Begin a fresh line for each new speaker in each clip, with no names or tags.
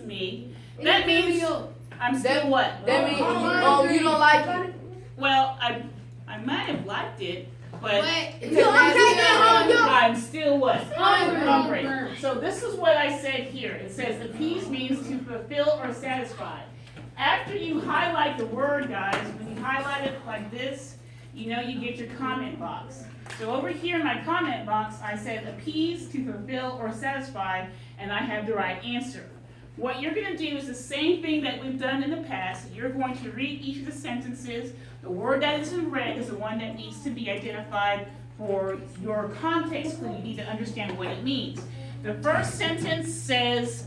me, that means I'm still what?
That means you don't like it.
Well, I might have liked it, but
Hungry.
I'm still what? Hungry. So this is what I said here. It says appease means to fulfill or satisfy. After you highlight the word, guys, when you highlight it like this, you know you get your comment box. So over here in my comment box, I said appease, to fulfill, or satisfy, and I have the right answer. What you're going to do is the same thing that we've done in the past. You're going to read each of the sentences. The word that is in red is the one that needs to be identified for your context clue. You need to understand what it means. The first sentence says,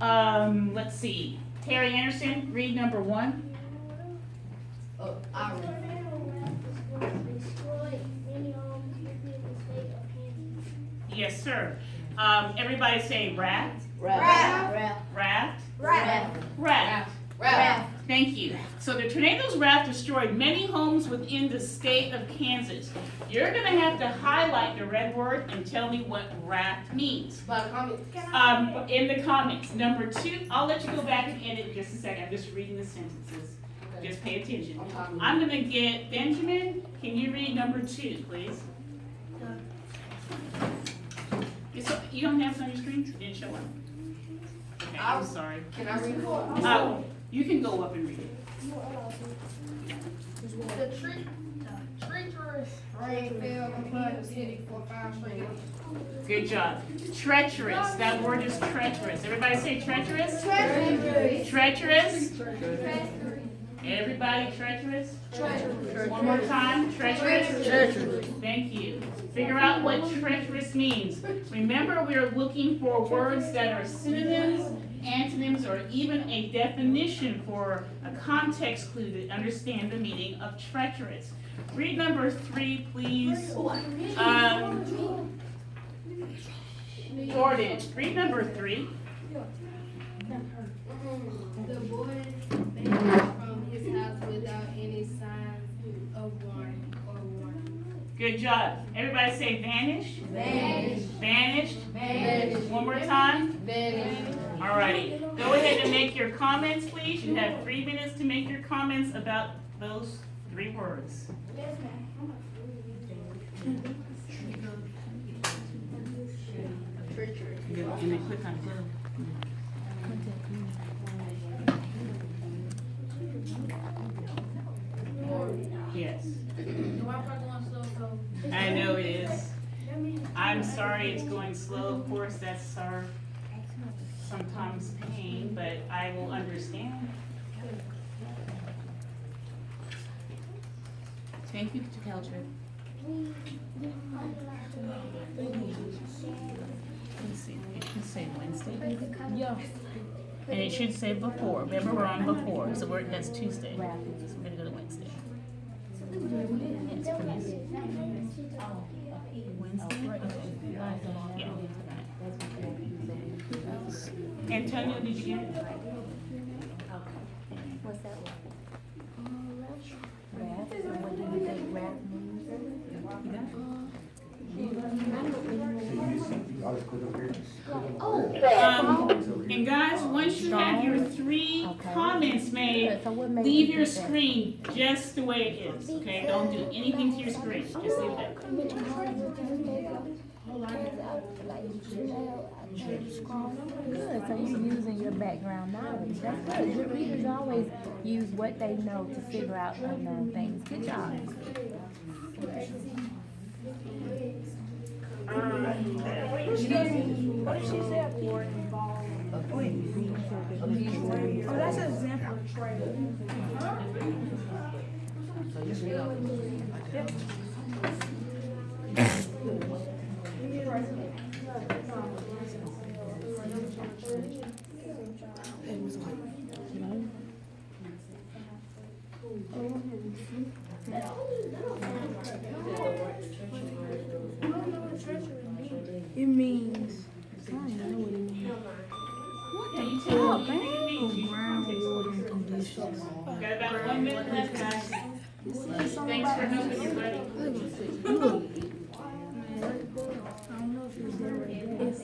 let's see, Terry Anderson, read number 1.
I read.
Yes, sir. Everybody say raft. Raft. Thank you. So the tornado's raft destroyed many homes within the state of Kansas. You're going to have to highlight the red word and tell me what raft means. In the comments. Number 2, I'll let you go back and edit in just a second. I'm just reading the sentences. Just pay attention. I'm going to get Benjamin. Can you read number 2, please? You don't have it on your screen? It didn't show up. Okay, I'm sorry.
Can I read it?
You can go up and read it.
The treacherous rain fell upon the city for 5 straight days.
Good job. Treacherous. That word is treacherous. Everybody say treacherous? Treacherous. Everybody treacherous? One more time. Treacherous? Thank you. Figure out what treacherous means. Remember, we are looking for words that are synonyms, antonyms, or even a definition for a context clue to understand the meaning of treacherous. Read number 3, please. Jordan, read number 3.
The boy vanished from his house without any signs of warning or warning.
Good job. Everybody say vanish.
Vanished.
Vanished.
Vanished.
One more time.
Vanished.
Alrighty. Go ahead and make your comments, please. You have 3 minutes to make your comments about those 3 words. And then click on it. Yes. I know it is. I'm sorry it's going slow. Of course, that's our sometimes pain, but I will understand. Thank you, Caltrip. Let's see. It should say Wednesday.
Yeah.
And it should say before. Remember, we're on before, so that's Tuesday. So we're gonna go to Wednesday. Yes, please. Wednesday. Yeah. Antonio, did you get it?
What's that one? Raft. What do you think raft means?
And guys, once you have your 3 comments made, leave your screen just the way it is, okay? Don't do anything to your screen, just leave it there.
Good, so you're using your background knowledge. That's good. Good readers always use what they know to figure out unknown things. Good job.
What did she say? Word involved. Oh, that's an example of trade. It means, I don't know what it means.
Yeah, you tell me anything you need.
Groundwater conditions.
Got about 1 minute left, guys. Thanks for helping your buddy.
Look. I don't know if it's there. It's,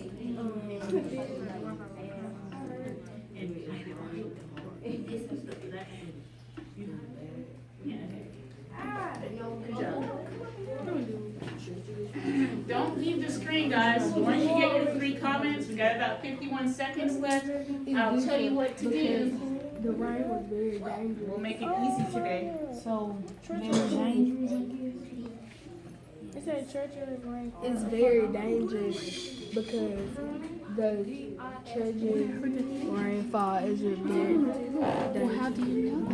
So once you get your 3 comments, we got about 51 seconds left. I'll tell you what to do.
The rain was very dangerous.
We'll make it easy today.
So, very dangerous, I guess. It said treacherous rain. It's very dangerous because the treacherous rainfall is just very dangerous. How do you know?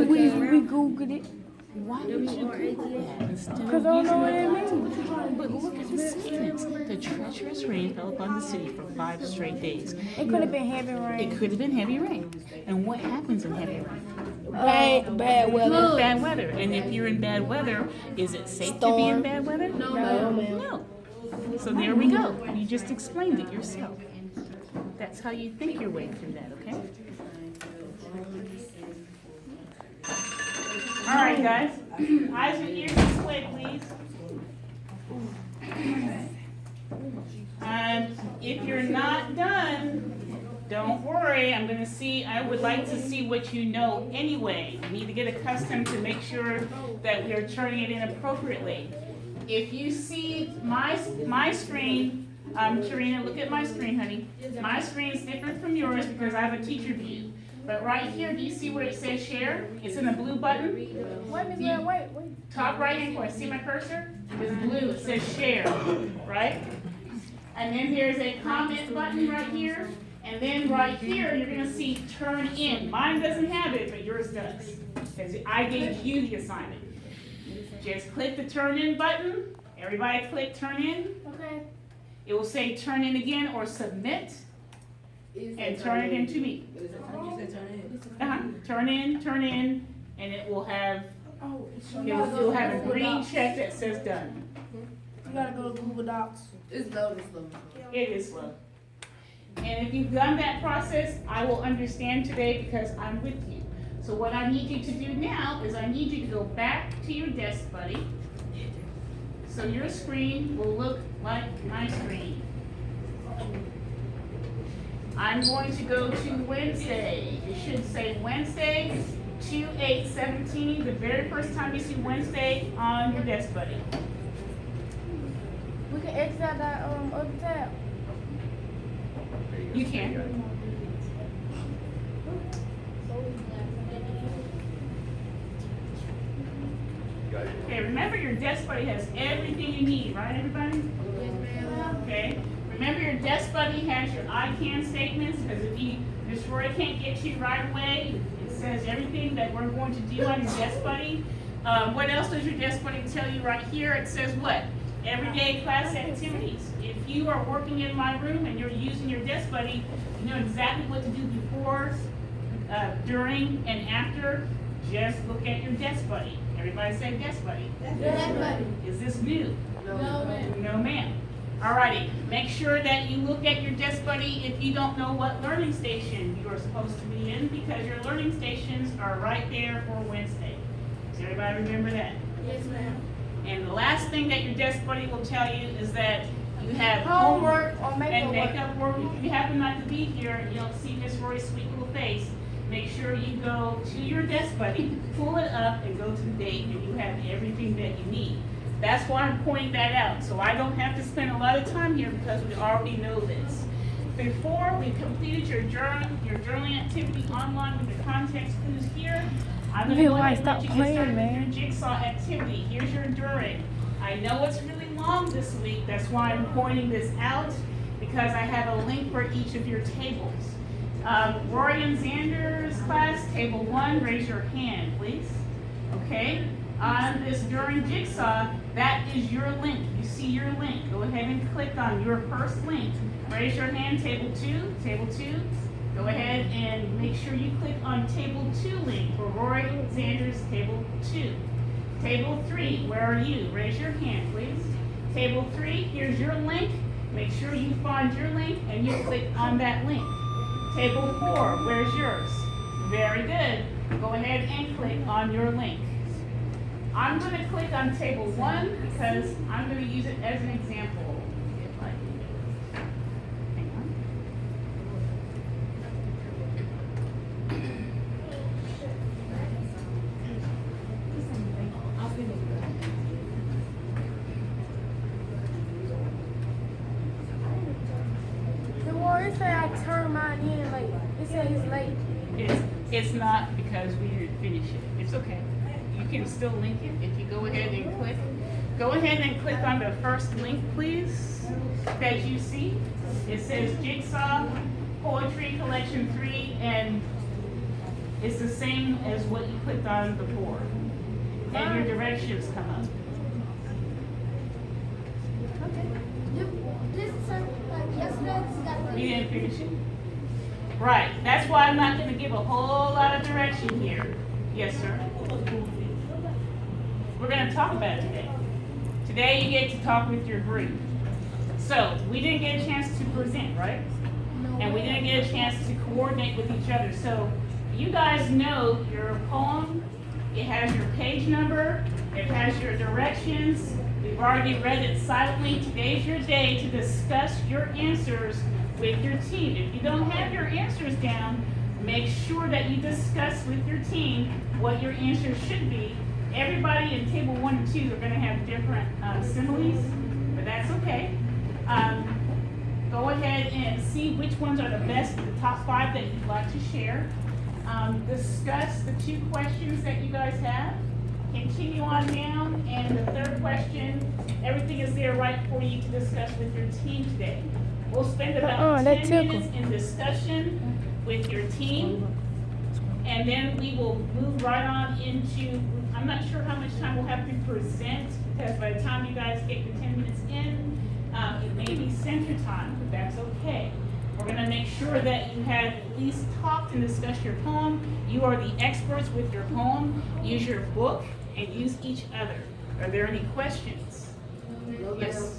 We Googled it.
Why would you Google that instead of
Because I don't know what it
using
means.
that? But look at the sentence. The treacherous rain fell upon the city for 5 straight days.
It could have been heavy rain.
It could have been heavy rain. And what happens in heavy rain?
Bad weather.
Bad weather. And if you're in bad weather, is it safe to be in bad weather?
No, ma'am.
No. So there we go. You just explained it yourself. That's how you think your way through that, okay? All right, guys. Eyes and ears this way, please. If you're not done, don't worry. I would like to see what you know anyway. You need to get accustomed to make sure that we are turning it in appropriately. If you see my screen, Tarina, look at my screen, honey. My screen is different from yours because I have a teacher view. But right here, do you see where it says share? It's in the blue button.
Wait.
Top right hand corner, see my cursor? It's blue, it says share, right? And then there's a comment button right here. And then right here, you're gonna see turn in. Mine doesn't have it, but yours does. Because I gave you the assignment. Just click the turn in button. Everybody click turn in.
Okay.
It will say turn in again or submit. And turn it in to me. Turn in, and it will have, you'll have a green check that says done.
You gotta go to Google Docs.
It's slow.
It is slow. And if you've done that process, I will understand today because I'm with you. So what I need you to do now is I need you to go back to your desk, buddy. So your screen will look like my screen. I'm going to go to Wednesday. It should say Wednesday, 2/8/17, the very first time you see Wednesday on your desk, buddy.
We can exit out that other tab.
You can. Okay, remember your desk buddy has everything you need, right, everybody? Okay. Remember your desk buddy has your I can statements, because if Miss Rorie can't get to you right away, it says everything that we're going to do on your desk buddy. What else does your desk buddy tell you right here? It says what? Everyday class activities. If you are working in my room and you're using your desk buddy, you know exactly what to do before, during, and after. Just look at your desk buddy. Everybody say desk buddy.
Desk buddy.
Is this new?
No, ma'am.
No, ma'am. Alrighty, make sure that you look at your desk buddy if you don't know what learning station you are supposed to be in, because your learning stations are right there for Wednesday. Does everybody remember that?
Yes, ma'am.
And the last thing that your desk buddy will tell you is that you have
Homework or
and
makeup
makeup work. If you happen not to be here and you don't see Miss Rory's sweet little face, make sure you go to your desk buddy, pull it up, and go to the date, and you have everything that you need. That's why I'm pointing that out, so I don't have to spend a lot of time here because we already know this. Before we completed your journaling activity online with the context clues here, I'm going to go ahead and let you get started with your jigsaw activity. Here's your during. I know it's really long this week, that's why I'm pointing this out, because I have a link for each of your tables. Rorie and Xander's class, table 1, raise your hand, please. Okay, on this during jigsaw, that is your link. You see your link. Go ahead and click on your first link. Raise your hand, table 2, table 2. Go ahead and make sure you click on table 2 link for Rorie Xander's table 2. Table 3, where are you? Raise your hand, please. Table 3, here's your link. Make sure you find your link and you click on that link. Table 4, where's yours? Very good. Go ahead and click on your link. I'm going to click on table 1 because I'm going to use it as an example. Hang on. It's not because we didn't finish it. It's okay. You can still link it if you go ahead and click. Go ahead and click on the first link, please, that you see. It says Jigsaw Poetry Collection 3, and it's the same as what you clicked on before. And your directions come up. You didn't finish it? Right, that's why I'm not gonna give a whole lot of direction here. Yes, sir? We're gonna talk about it today. Today you get to talk with your group. So, we didn't get a chance to present, right? And we didn't get a chance to coordinate with each other. So, you guys know your poem, it has your page number, it has your directions. We've already read it silently. Today's your day to discuss your answers with your team. If you don't have your answers down, make sure that you discuss with your team what your answers should be. Everybody in table 1 and 2 are going to have different similes, but that's okay. Go ahead and see which ones are the best, the top 5 that you'd like to share. Discuss the 2 questions that you guys have. Continue on down, and the 3rd question, everything is there right for you to discuss with your team today. We'll spend about 10 minutes in discussion with your team, and then we will move right on into, I'm not sure how much time we'll have to present, because by the time you guys get your 10 minutes in, it may be center time, but that's okay. We're gonna make sure that you have at least talked and discussed your poem. You are the experts with your poem. Use your book and use each other. Are there any questions? Yes?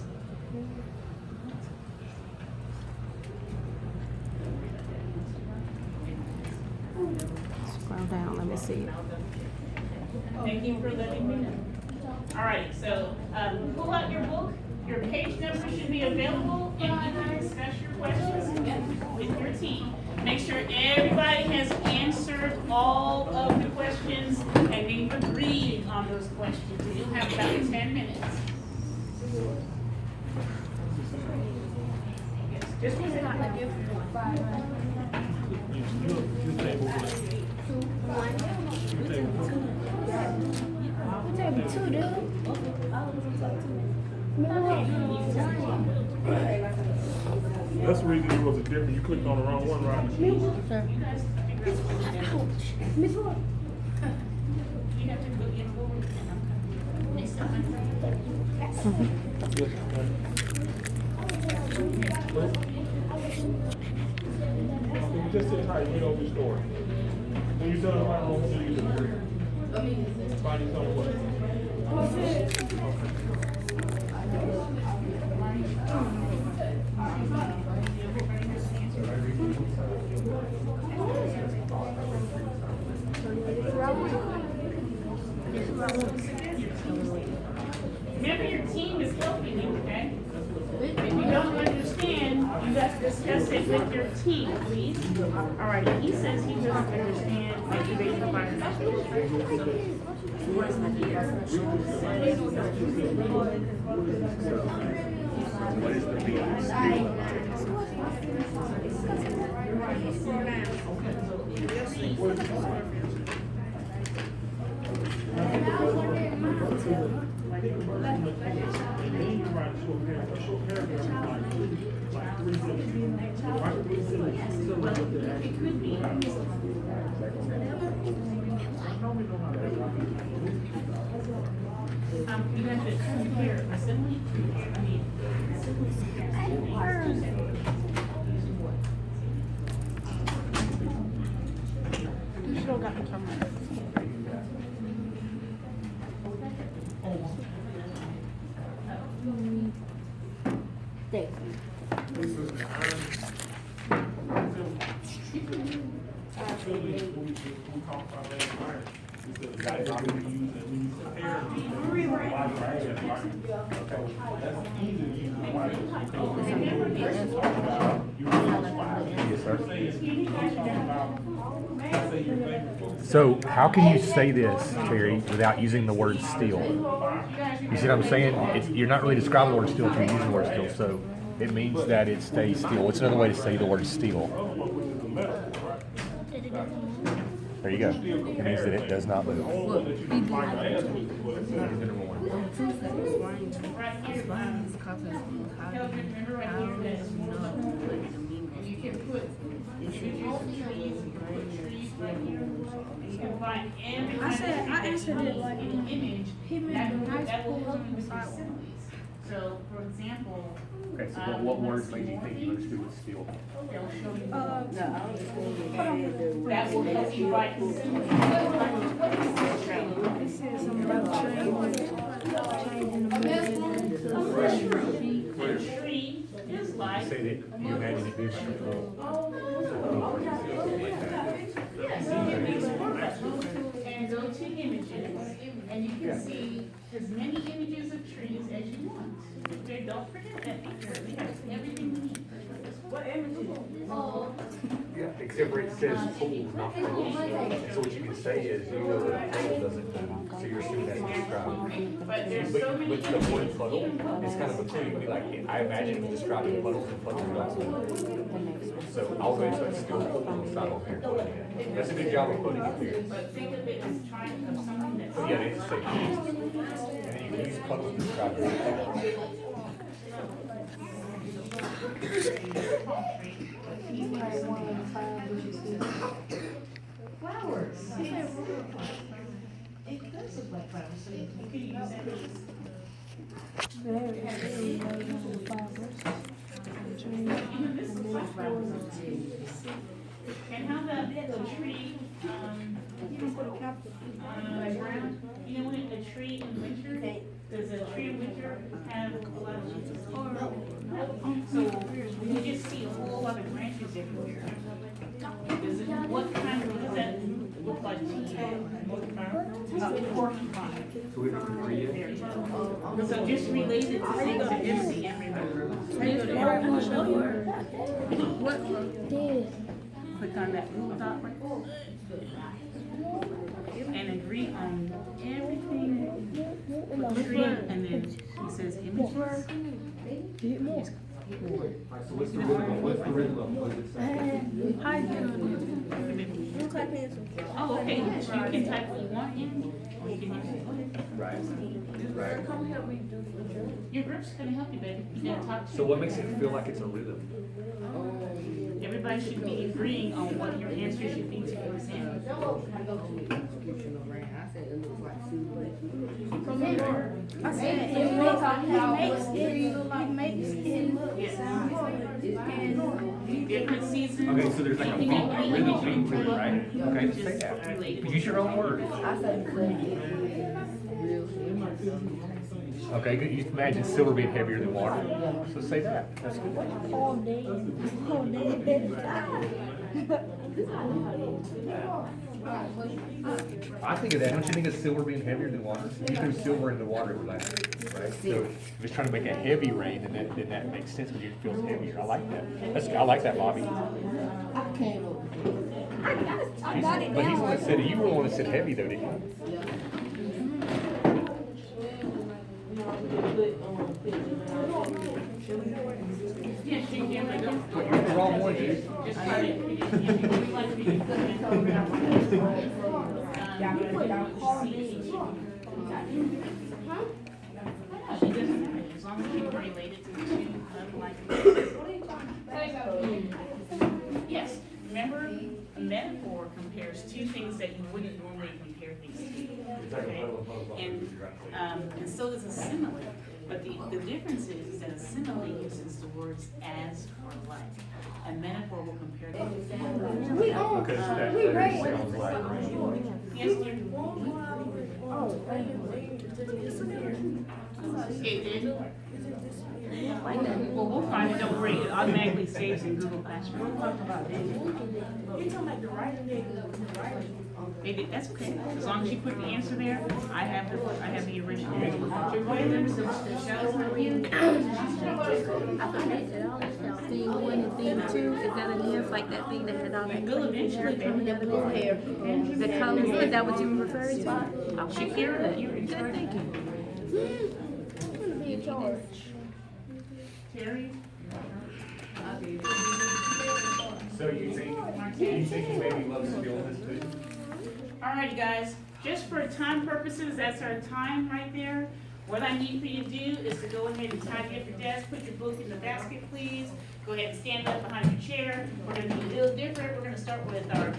Scroll down, let me see it.
Thank you for letting me know. All right, so pull out your book. Your page number should be available, and you can discuss your questions with your team. Make sure everybody has answered all of the questions and they've agreed on those questions. And you'll have about 10 minutes. Yes, just was it not like you?
That's the reason it was a different. You clicked on the wrong one, right?
You guys figure out what you have to go get forward and I'm coming. Next time.
Just sit tight. We know the story. When you're done, right on, you use the breathe. Find you somewhere.
Remember, your team is helping you, okay? If you don't understand, you got to discuss it with your team, please. All right, he says he doesn't understand, maybe they provide an explanation.
What is the
It could be. You have to compare assembly. I mean, you still got the camera.
So how can you say this, Terry, without using the word still? You see what I'm saying? You're not really describing the word still if you're using the word still. So it means that it stays still. What's another way to say the word still? There you go. It means that it does not move.
All that you can find out is what it says.
Here's the number one.
Right here, Kelvin, remember right here that it's more like, and you can put images of trees right here. You can find every kind of tree
I answered it like
in an image
he made
that
a nice
will
pool
help
on
you
the
with your
sidewalk.
similes. So, for example,
Okay, so what words made you think you understood with steel?
they'll show you.
Hold
That will help you write similes.
It says something about changing the
A tree is like.
Say that you imagine it being like a little.
And go to images, and you can see as many images of trees as you want. Okay, don't forget that picture, we have everything we need. What images?
Yeah, except for it says pool, not pool. So what you can say is, you know that a puddle doesn't move, so you're assuming that's describing.
But there's so many
But the word puddle is kind of a clue. It'd be like, I imagine it describing puddles and puddles don't move. So I'll go to a still pool on the sidewalk here. That's a good job of putting it there.
But think of it as trying of something that's.
So yeah, they just say trees. And then you can use puddles to describe it.
Flowers. It does look like flowers, so you can use that. Even this looks like flowers. And how about the tree, ground? You know when a tree in winter, does a tree in winter have a lot of leaves? So you just see a whole lot of branches everywhere. Does it, what kind of, does that look like to you? Porcupine.
So we have to read it.
So just relate it to things that you see everywhere. Click on that little dot right there. And agree on everything. Tree, and then he says images. Hit more.
So what's the rhythm? What's the rhythm? What does it say?
Oh, okay, yes, you can type what you want in, or you can use it.
Right. Right.
Your group's gonna help you, baby. You gotta talk to.
So what makes it feel like it's a rhythm?
Everybody should be agreeing on what your answer should be to your exam.
I said it makes it look
Different seasons.
Okay, so there's like a beat, rhythm beat to it, right? Okay, just say that. Use your own words. Okay, good. You imagine silver being heavier than water. So say that. That's good.
all day.
I think of that. Don't you think of silver being heavier than water? You threw silver in the water with that, right? So if it's trying to make a heavy rain, then that makes sense because it feels heavier. I like that. I like that, Bobby.
I got it
But he's the
down.
one that said it. You were the one that said heavy, though, didn't you?
Yes, you can, but don't.
But you're the wrong one, dude.
Just try to. It doesn't matter, as long as you can relate it to the two, yes, remember, a metaphor compares two things that you wouldn't normally compare things to. Okay? And so does a simile. But the difference is that a simile uses the words as or like. A metaphor will compare them.
Because that sounds like rain.
Yes, dear. It did. Well, we'll find it, don't worry, it automatically saves in Google Classroom. They did, that's okay, as long as you put the answer there, I have the original.
Theme 1 and theme 2, is that a nymph, like that thing that had all that
Will eventually, baby.
the colors, is that what you were referring to?
Shakira, you're in charge.
Thank you.
Terry?
So you think he maybe loves stillness too?
Alrighty guys, just for time purposes, that's our time right there. What I need for you to do is to go ahead and tidy up your desk, put your book in the basket, please. Go ahead and stand up behind your chair. We're gonna be a little different. We're gonna start with our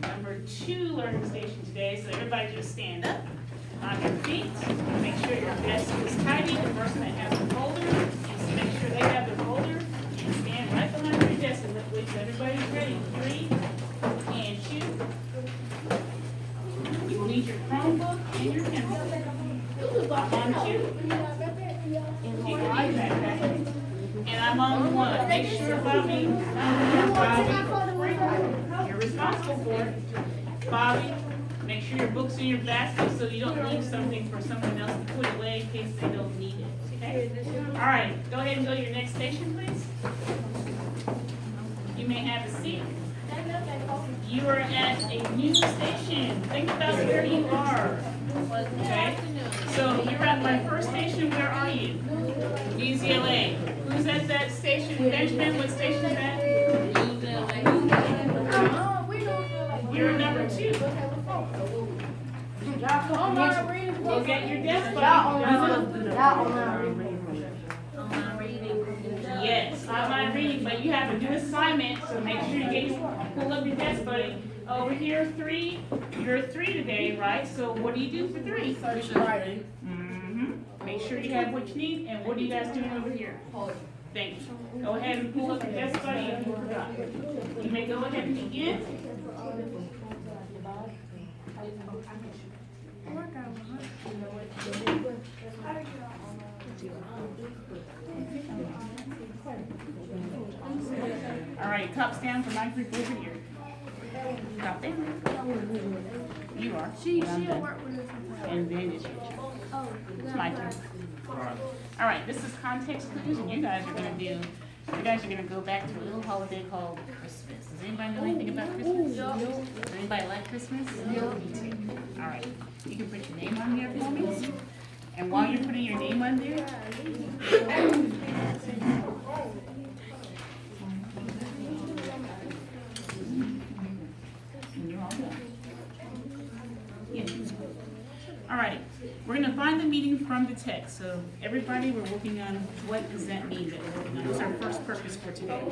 number 2 learning station today. So everybody just stand up on your feet. Make sure your desk is tidy. The person that has the folder, just make sure they have the folder. And stand right behind your desk and wait till everybody's ready. 3 and 2. You will need your Chromebook and your pencil. On 2. And I'm on 1. Make sure, Bobby, you're responsible for it. Bobby, make sure your book's in your basket so you don't leave something for someone else to put away in case they don't need it. Okay? All right, go ahead and go to your next station, please. You may have a seat. You are at a new station. Think about where you are. Okay? So you're at my first station. Where are you? UCLA. Who's at that station? Benjamin, what station is that? You're number 2. Go get your desk, buddy. Yes, online reading, but you have a new assignment, so make sure you pull up your desk, buddy. Over here, 3. You're 3 today, right? So what do you do for 3? Make sure you have what you need, and what are you guys doing over here? Thank you. Go ahead and pull up your desk, buddy, if you forgot. You may go ahead and begin. All right, cups down for my group over here. Cup down. You are. She'll work with us. And then it's your turn. It's my turn. All right, this is context clues, and you guys are gonna go back to a little holiday called Christmas. Does anybody know anything about Christmas? Does anybody like Christmas? No. Me too. All right, you can put your name on there for me. And while you're putting your name on there, all right, we're going to find the meaning from the text. So everybody, we're working on what does that mean that we're working on. What's our first purpose for today?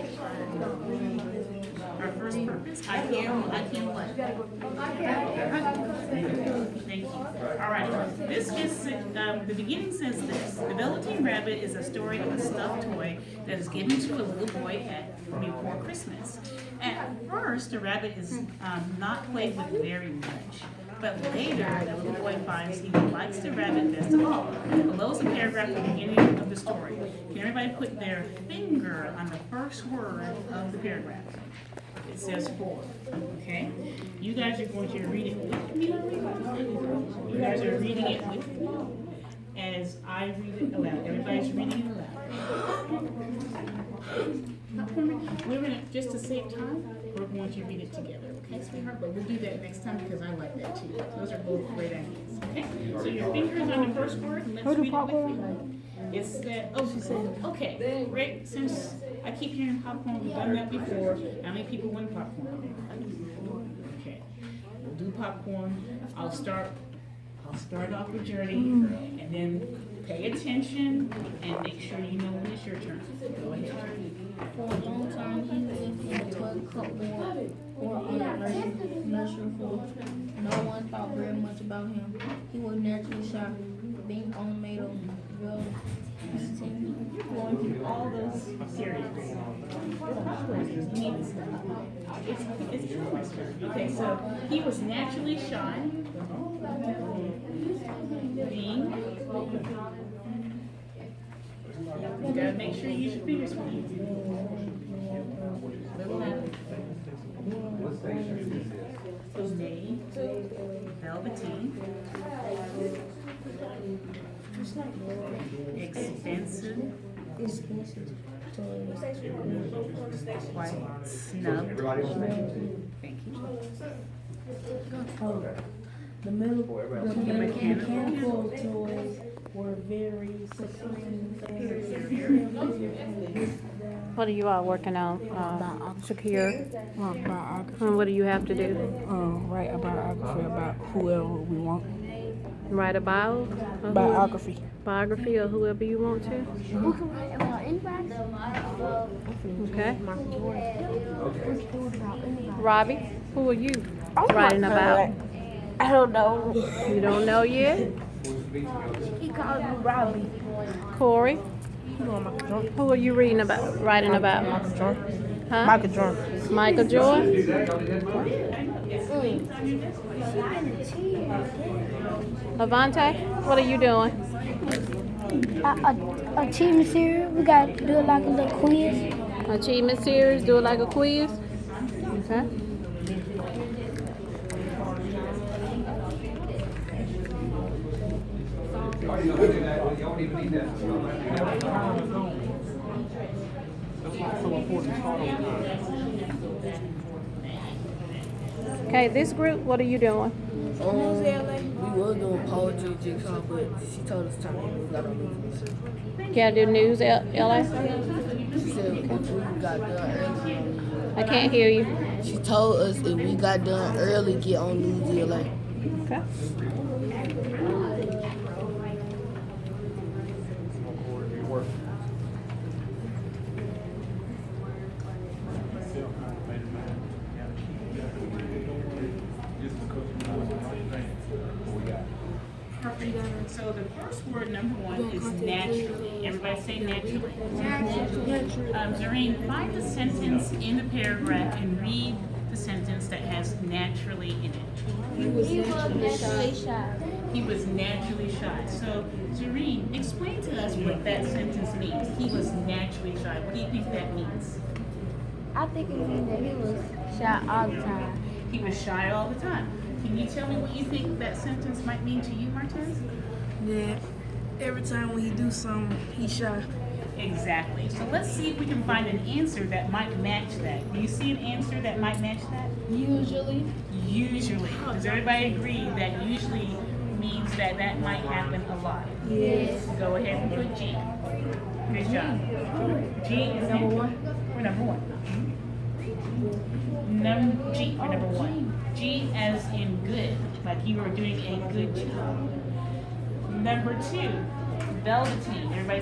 Our first purpose, I can what? Thank you. All right, this is, the beginning says this. The Velveteen Rabbit is a story of a stuffed toy that is given to a little boy before Christmas. At first, the rabbit is not played with very much. But later, the little boy finds he likes the rabbit best of all. Below is a paragraph at the beginning of the story. Can everybody put their finger on the first word of the paragraph? It says for, okay? You guys are going to read it with me. You guys are reading it with me as I read it aloud. Everybody's reading it aloud. We're gonna, just to save time, we're going to read it together, okay, sweetheart? But we'll do that next time because I like that too. Those are both great ideas, okay? So your fingers on the first word, and let's read it with me. It's that, oh, she said, okay, great, since I keep hearing popcorn, we've done that before. How many people want popcorn? Okay, we'll do popcorn. I'll start off your journey, and then pay attention and make sure you know when it's your turn. Go ahead.
For a long time, he lived in a 12-cup ward or on a nursery floor. No one thought very much about him. He was naturally shy, being only made of velvet.
You're going through all those serious. It's okay, so he was naturally shy. Being. You gotta make sure you use your fingers for you. Little louder. Name, velveteen, expensive, white, snub. Thank you.
The mechanical toys were very supreme.
What are you all working on, Shakir?
Biography.
And what do you have to do?
Write a biography about whoever we want.
Write a bio?
Biography.
Biography of whoever you want to?
Who can write about anybody?
Okay. Robbie, who are you writing about?
I don't know.
You don't know yet?
He calls me Robbie.
Corey, who are you writing about? Huh?
Michael Jordan.
Michael Jordan? Levante, what are you doing?
A team series. We got to do it like a little quiz.
Achievement series, do it like a quiz? Okay. Okay, this group, what are you doing?
We were doing poetry jigsaw, but she told us time we got on music.
Gotta do news, LA?
She said if we got done early.
I can't hear you.
She told us if we got done early, get on News LA.
Okay.
Perfect. So the first word, number one, is naturally. Everybody say naturally. Zareen, find the sentence in the paragraph and read the sentence that has naturally in it.
He was naturally shy.
He was naturally shy. So, Zareen, explain to us what that sentence means. He was naturally shy. What do you think that means?
I think it means that he was shy all the time.
He was shy all the time. Can you tell me what you think that sentence might mean to you, Martez?
Yeah. Every time when he do something, he shy.
Exactly. So let's see if we can find an answer that might match that. Do you see an answer that might match that?
Usually.
Usually. Does everybody agree that usually means that that might happen a lot?
Yes.
Go ahead and put G. Good job. G is number one. We're number one. G for number one. G as in good, like you are doing a good job. Number two, velveteen. Everybody